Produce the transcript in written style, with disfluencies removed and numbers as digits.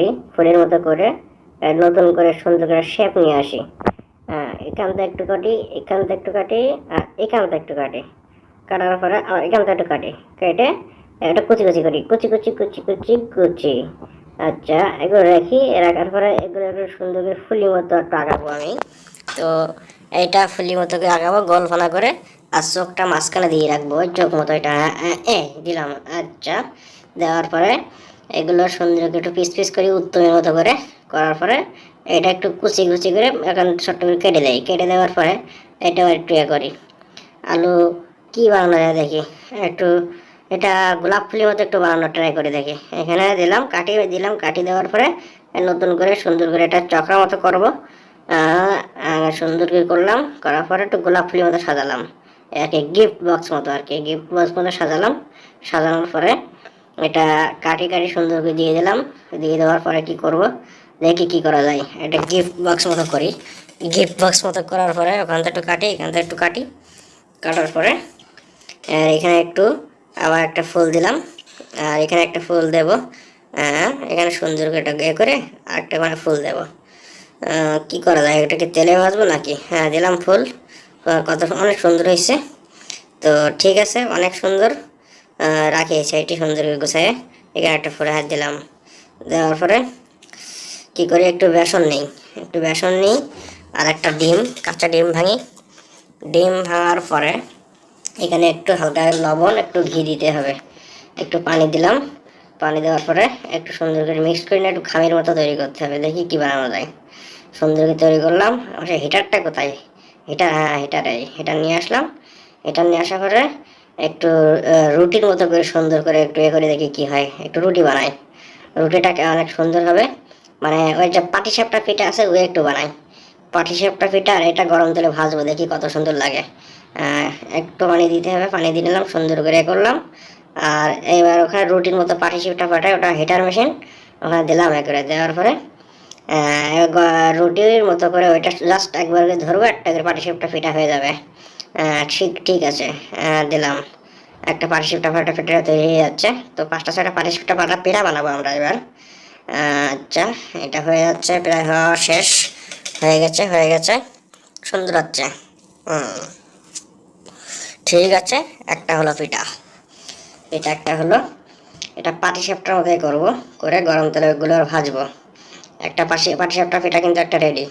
এই ফুলের মতো করে নতুন করে সুন্দর করে শেপ নিয়ে আসি। এখানটা একটু কাটি, এখানটা একটু কাটি, আর এখানটা একটু কাটি। কাটার পরে আবার এখানটা একটু কাটি, কেটে এটা কুচি কুচি করি, কুচি কুচি কুচি কুচি কুচি। আচ্ছা, এগুলো রাখি, রাখার পরে এগুলো একটু সুন্দর করে ফুলি মতো একটু আঁকাবো আমি। তো এইটা ফুলি মতো করে আঁকাবো গোল ফানা করে, আর চোখটা মাঝখানে দিয়ে রাখবো, ওই চোখ মতো এটা দিলাম। আচ্ছা, দেওয়ার পরে এগুলো সুন্দর করে একটু পিস পিস করি উত্তমের মতো করে। করার পরে এটা একটু কুচি কুচি করে এখন ছোট্ট করে কেটে দেয়, কেটে দেওয়ার পরে এটাও একটু করি। আলু কি বানানো যায় দেখি একটু, এটা গোলাপ ফুলের মতো একটু বানানোর ট্রাই করে দেখি। এখানে দিলাম, কাটি দিলাম, কাটি দেওয়ার পরে নতুন করে সুন্দর করে এটা চক্রা মতো করবো। সুন্দর করে করলাম, করার পরে একটু গোলাপ ফুলের মতো সাজালাম, একে গিফট বক্স মতো আর কি, গিফট বক্স মতো সাজালাম। সাজানোর পরে এটা কাটি কাটি সুন্দর করে দিয়ে দিলাম। দিয়ে দেওয়ার পরে কি করব দেখি কি করা যায়, এটা গিফট বক্স মতো করি। গিফট বক্স মতো করার পরে ওখান থেকে একটু কাটি, এখান থেকে একটু কাটি, কাটার পরে এখানে একটু আবার একটা ফুল দিলাম, আর এখানে একটা ফুল দেব। এখানে সুন্দর করে একটা করে আর একটা মানে ফুল দেব। কি করা যায়, এটাকে তেলে ভাজবো নাকি? হ্যাঁ, দিলাম ফুল। কত অনেক সুন্দর হয়েছে। তো ঠিক আছে, অনেক সুন্দর। রাখি সাইডটি সুন্দর করে গুছায়, এখানে একটা ফুলে হাত দিলাম। দেওয়ার পরে কি করি, একটু বেসন নিই, একটু বেসন নিই, আর একটা ডিম, কাঁচা ডিম ভাঙি। ডিম ভাঙার পরে এখানে একটু হালকা লবণ, একটু ঘি দিতে হবে, একটু পানি দিলাম। পানি দেওয়ার পরে একটু সুন্দর করে মিক্স করে নিয়ে একটু খামির মতো তৈরি করতে হবে, দেখি কী বানানো যায়। সুন্দর করে তৈরি করলাম। আচ্ছা, হিটারটা কোথায়? হিটার, হ্যাঁ হিটারে, হিটার নিয়ে আসলাম। হিটার নিয়ে আসার পরে একটু রুটির মতো করে সুন্দর করে একটু করে দেখি কি হয়, একটু রুটি বানাই। রুটিটাকে অনেক সুন্দর হবে, মানে ওই যে পাটিসাপটা পিঠা আছে ওই একটু বানাই। পাটিসাপটা পিঠা আর এটা গরম তেলে ভাজবো, দেখি কত সুন্দর লাগে। একটু পানি দিতে হবে, পানি দিয়ে নিলাম, সুন্দর করে করলাম। আর এবার ওখানে রুটির মতো পাটিসাপটা পাঠায়, ওটা হিটার মেশিন, ওখানে দিলাম। করে দেওয়ার পরে রুটির মতো করে ওইটা জাস্ট একবার ধরবো, একটা করে পাটিসাপটা পিঠা হয়ে যাবে। ঠিক ঠিক আছে, দিলাম। একটা পাটিসাপটা ফাটা পিঠা তৈরি হয়ে যাচ্ছে। তো 5টা 6টা পাটিসাপটা ফাটা পিঠা বানাবো আমরা এবার। আচ্ছা, এটা হয়ে যাচ্ছে, প্রায় হওয়া শেষ, হয়ে গেছে হয়ে গেছে, সুন্দর হচ্ছে। ঠিক আছে, একটা হলো পিঠা, পিঠা একটা হলো। এটা পাটিসাপটার মতোই করবো, করে গরম তেলে ওগুলো ভাজবো। একটা পাটিসাপটা পিঠা কিন্তু একটা রেডি।